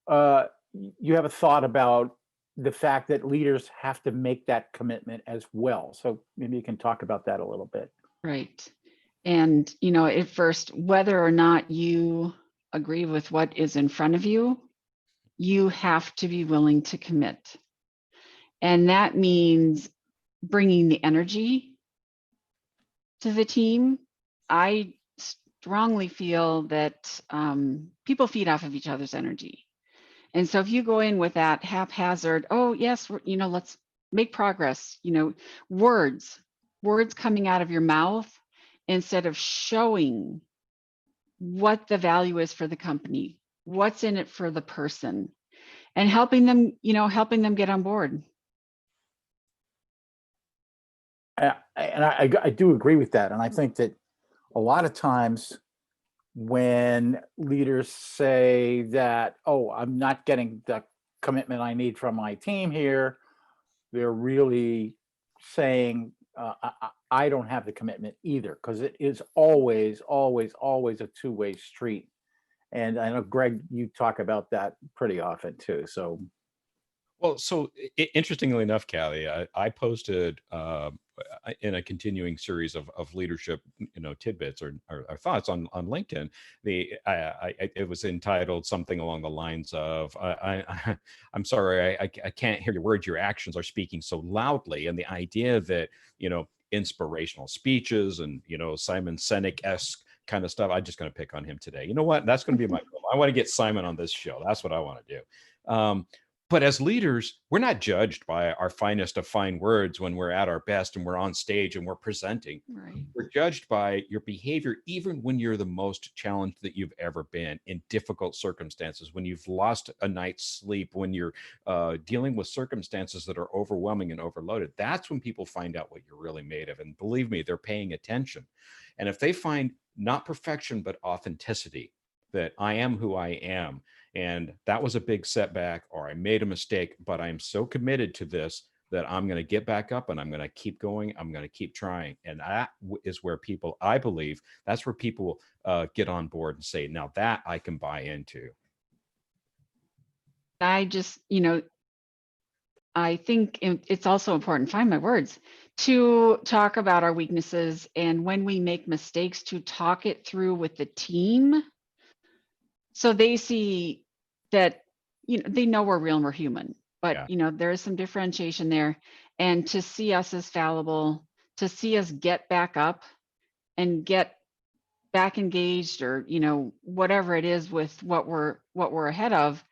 you have a thought about the fact that leaders have to make that commitment as well. So maybe you can talk about that a little bit. Right. And, you know, at first, whether or not you agree with what is in front of you, you have to be willing to commit. And that means bringing the energy to the team. I strongly feel that people feed off of each other's energy. And so if you go in with that haphazard, oh, yes, you know, let's make progress, you know, words coming out of your mouth, instead of showing what the value is for the company, what's in it for the person, and helping them get on board. And I do agree with that. And I think that a lot of times when leaders say that, oh, I'm not getting the commitment I need from my team here, they're really saying, I don't have the commitment either, because it is always a two-way street. And I know, Greg, you talk about that pretty often too. So, well, so interestingly enough, Callie, I posted in a continuing series of leadership, you know, tidbits or thoughts on LinkedIn. It was entitled something along the lines of, I'm sorry, I can't hear your words. Your actions are speaking so loudly. And the idea that, you know, inspirational speeches and, you know, Simon Sinek-esque kind of stuff. I'm just going to pick on him today. You know what? That's going to be my goal. I want to get Simon on this show. That's what I want to do. But as leaders, we're not judged by our finest of fine words when we're at our best and we're on stage and we're presenting. Right. We're judged by your behavior, even when you're the most challenged that you've ever been in difficult circumstances, when you've lost a night's sleep, when you're dealing with circumstances that are overwhelming and overloaded. That's when people find out what you're really made of. And believe me, they're paying attention. And if they find not perfection, but authenticity, that I am who I am, and that was a big setback, or I made a mistake, but I'm so committed to this that I'm going to get back up and I'm going to keep going. I'm going to keep trying. And that is where people, I believe, that's where people get on board and say, now that I can buy into. I just, I think it's also important, find my words, to talk about our weaknesses, and when we make mistakes, to talk it through with the team so they see that, they know we're real and we're human, but there is some differentiation there, and to see us as fallible, to see us get back up and get back engaged, or whatever it is with what we're ahead of.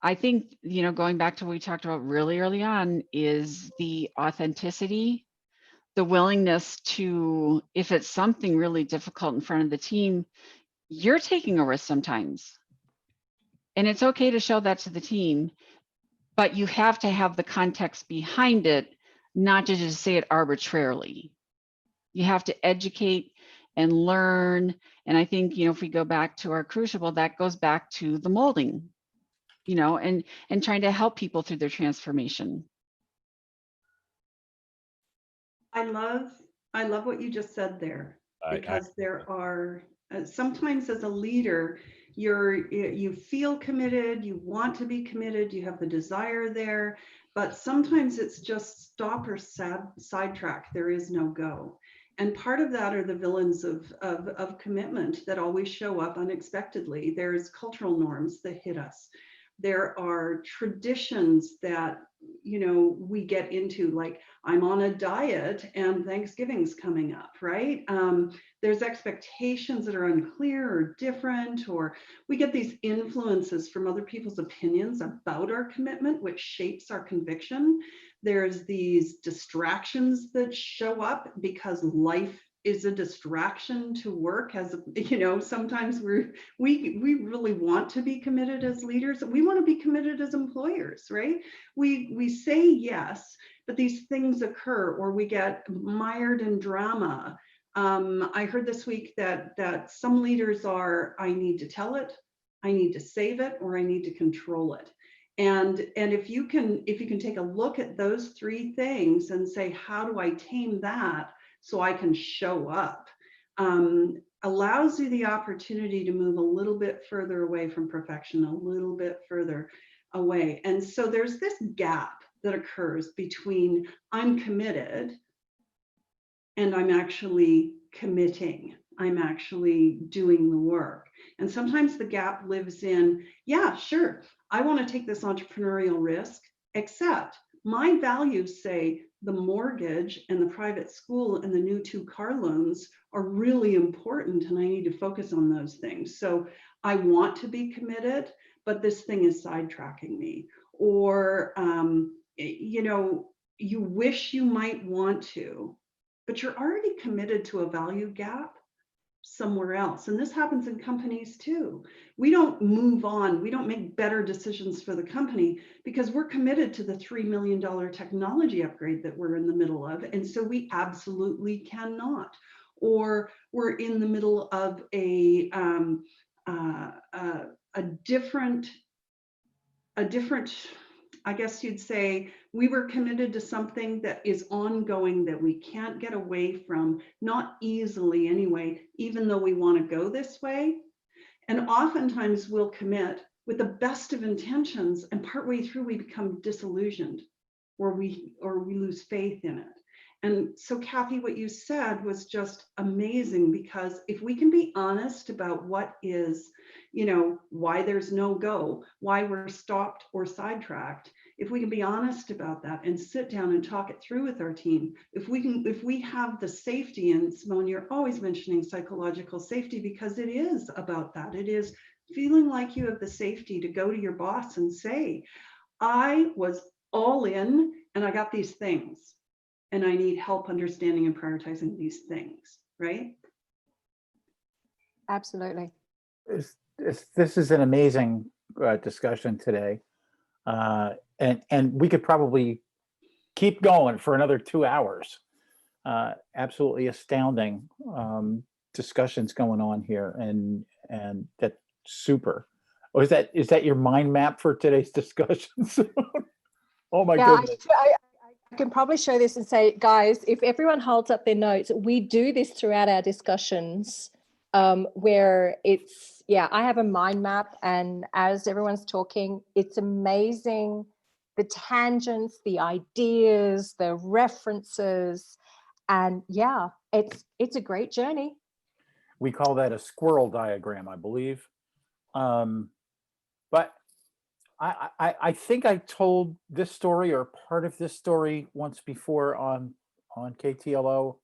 I think, going back to what we talked about really early on, is the authenticity, the willingness to, if it's something really difficult in front of the team, you're taking a risk sometimes. And it's okay to show that to the team, but you have to have the context behind it, not to just say it arbitrarily. You have to educate and learn. And I think, if we go back to our Crucible, that goes back to the molding, and trying to help people through their transformation. I love what you just said there, because there are sometimes as a leader, you feel committed, you want to be committed, you have the desire there, but sometimes it's just stop or sidetrack. There is no go. And part of that are the villains of commitment that always show up unexpectedly. There's cultural norms that hit us. There are traditions that, we get into, like I'm on a diet and Thanksgiving's coming up, right? There's expectations that are unclear or different, or we get these influences from other people's opinions about our commitment, which shapes our conviction. There's these distractions that show up because life is a distraction to work. As sometimes we really want to be committed as leaders. We want to be committed as employers, right? We say yes, but these things occur, or we get mired in drama. I heard this week that some leaders are, I need to tell it, I need to save it, or I need to control it. And if you can take a look at those three things and say, how do I tame that so I can show up, allows you the opportunity to move a little bit further away from perfection, a little bit further away. And so there's this gap that occurs between I'm committed and I'm actually committing. I'm actually doing the work. And sometimes the gap lives in, yeah, sure, I want to take this entrepreneurial risk, except my values say the mortgage and the private school and the new 2 car loans are really important, and I need to focus on those things. So I want to be committed, but this thing is sidetracking me. Or, you wish you might want to, but you're already committed to a value gap somewhere else. And this happens in companies too. We don't move on. We don't make better decisions for the company because we're committed to the $3 million technology upgrade that we're in the middle of. And so we absolutely cannot. Or we're in the middle of a different, I guess you'd say, we were committed to something that is ongoing that we can't get away from, not easily anyway, even though we want to go this way. And oftentimes we'll commit with the best of intentions, and partway through we become disillusioned, or we lose faith in it. And so, Kathy, what you said was just amazing, because if we can be honest about what is, why there's no go, why we're stopped or sidetracked, if we can be honest about that and sit down and talk it through with our team, if we have the safety, and Simone, you're always mentioning psychological safety, because it is about that. It is feeling like you have the safety to go to your boss and say, I was all in and I got these things and I need help understanding and prioritizing these things, right? Absolutely. This is an amazing discussion today. And we could probably keep going for another 2 hours. Absolutely astounding discussions going on here, and that's super. Oh, is that your mind map for today's discussions? Oh my Yeah, goodness. I can probably show this and say, guys, if everyone holds up their notes, we do this throughout our discussions, where it's, yeah, I have a mind map, and as everyone's talking, it's amazing, the tangents, the ideas, the references, and yeah, it's a great journey. We call that a squirrel diagram, I believe. But I think I told this story or part of this story once before on KTLO,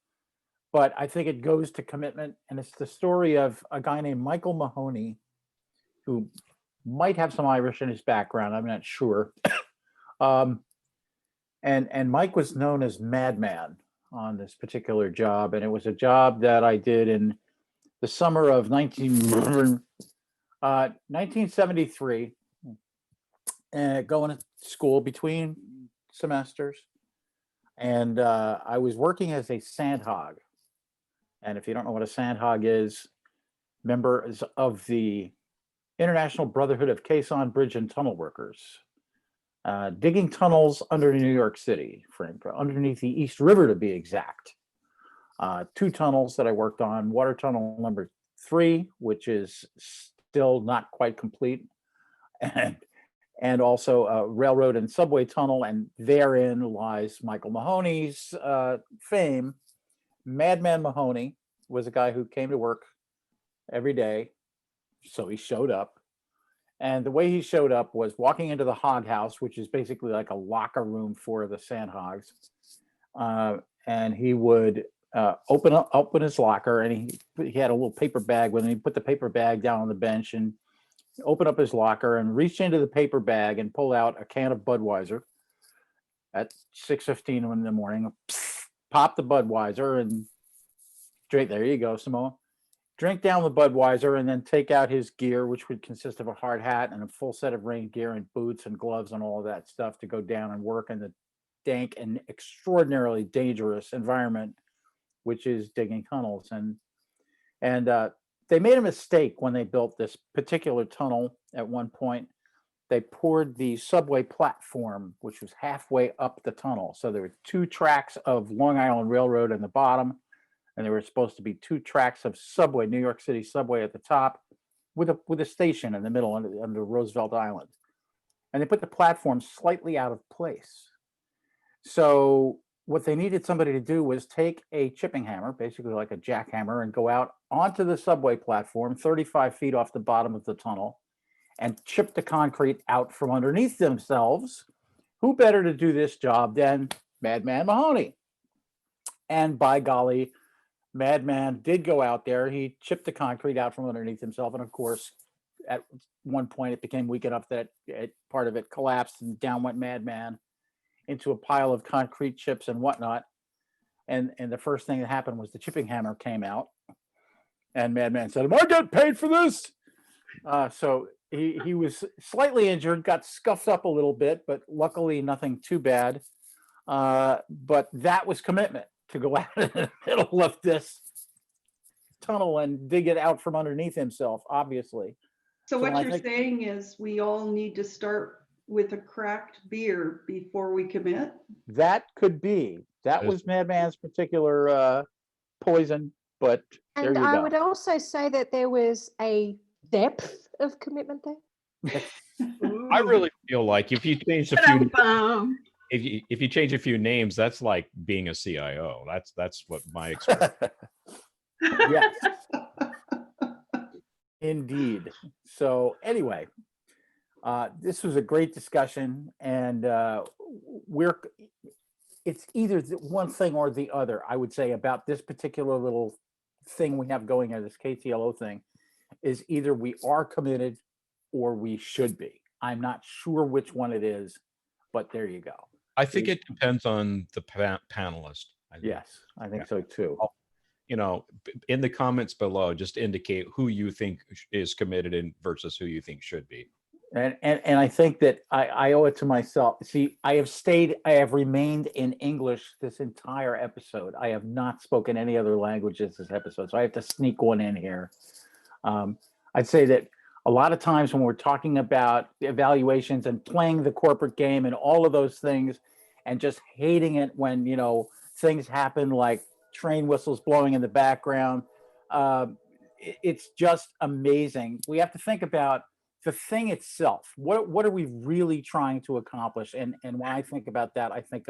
but I think it goes to commitment, and it's the story of a guy named Michael Mahoney, who might have some Irish in his background. I'm not sure. And Mike was known as Madman on this particular job, and it was a job that I did in the summer of 1973, going to school between semesters, and I was working as a sandhog. And if you don't know what a sandhog is, members of the International Brotherhood of Caisson Bridge and Tunnel Workers, digging tunnels under New York City, underneath the East River to be exact. 2 tunnels that I worked on: water tunnel number 3, which is still not quite complete, and also a railroad and subway tunnel, and therein lies Michael Mahoney's fame. Madman Mahoney was a guy who came to work every day, so he showed up. And the way he showed up was walking into the hog house, which is basically like a locker room for the sandhogs. And he would open his locker, and he had a little paper bag with him. He put the paper bag down on the bench and open up his locker and reach into the paper bag and pull out a can of Budweiser at 6:15 in the morning. Pop the Budweiser and drink. There you go, Simone. Drink down the Budweiser and then take out his gear, which would consist of a hard hat and a full set of rain gear and boots and gloves and all of that stuff to go down and work in the dank and extraordinarily dangerous environment, which is digging tunnels. And they made a mistake when they built this particular tunnel. At one point, they poured the subway platform, which was halfway up the tunnel. So there were 2 tracks of Long Island Railroad in the bottom, and there were supposed to be 2 tracks of subway, New York City subway, at the top, with a station in the middle under Roosevelt Island. And they put the platform slightly out of place. So what they needed somebody to do was take a chipping hammer, basically like a jackhammer, and go out onto the subway platform 35 feet off the bottom of the tunnel and chip the concrete out from underneath themselves. Who better to do this job than Madman Mahoney? And by golly, Madman did go out there. He chipped the concrete out from underneath himself. And of course, at one point, it became weak enough that part of it collapsed, and down went Madman into a pile of concrete chips and whatnot. And the first thing that happened was the chipping hammer came out. And Madman said, "Am I getting paid for this?" So he was slightly injured, got scuffed up a little bit, but luckily nothing too bad. But that was commitment, to go out in the middle of this tunnel and dig it out from underneath himself, obviously. So what you're saying is we all need to start with a cracked beer before we commit? That could be. That was Madman's particular poison, but there you go. And I would also say that there was a depth of commitment there. I really feel like if you change a few if you change a few names, that's like being a CIO. That's what my experience. Yes. Indeed. So anyway, this was a great discussion, and it's either one thing or the other, I would say, about this particular little thing we have going on, this KTLO thing, is either we are committed or we should be. I'm not sure which one it is. but there you go. I think it depends on the panelist. I think. Yes, I think so too. You know, in the comments below, just indicate who you think is committed in versus who you think should be. And I think that I owe it to myself. See, I have remained in English this entire episode. I have not spoken any other languages this episode, so I have to sneak one in here. I'd say that a lot of times when we're talking about evaluations and playing the corporate game and all of those things, and just hating it when, you know, things happen like train whistles blowing in the background, it's just amazing. We have to think about the thing itself. What are we really trying to accomplish? And when I think about that, I think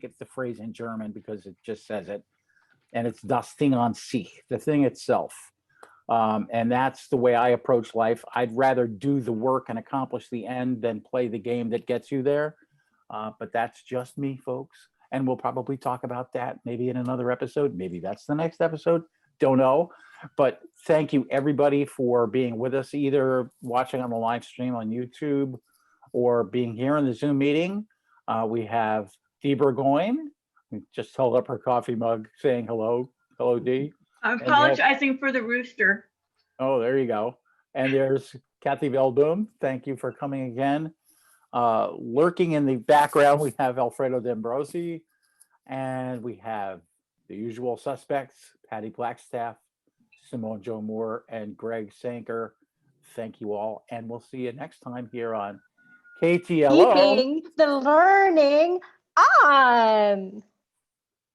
it's the phrase in German because it just says it, and it's das Ding an sich, the thing itself. And that's the way I approach life. I'd rather do the work and accomplish the end than play the game that gets you there. But that's just me, folks. And we'll probably talk about that maybe in another episode. Maybe that's the next episode. Don't know. But thank you, everybody, for being with us, either watching on the live stream on YouTube or being here in the Zoom meeting. We have Dee Burgoyn, who just held up her coffee mug saying hello. Hello, Dee. I'm apologizing for the rooster. Oh, there you go. And there's Kathy Veldboom. Thank you for coming again. Lurking in the background, we have Alfredo D'Ambrosi, and we have the usual suspects, Patti Blackstaffe, Simone Jo Moore, and Greg Sanker. Thank you all, and we'll see you next time here on KTLO. Keeping the learning on.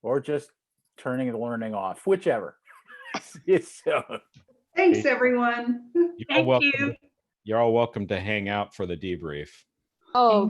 Or just turning the learning off, whichever. See you soon. Thanks, everyone. You're all welcome to hang out for the debrief. Oh,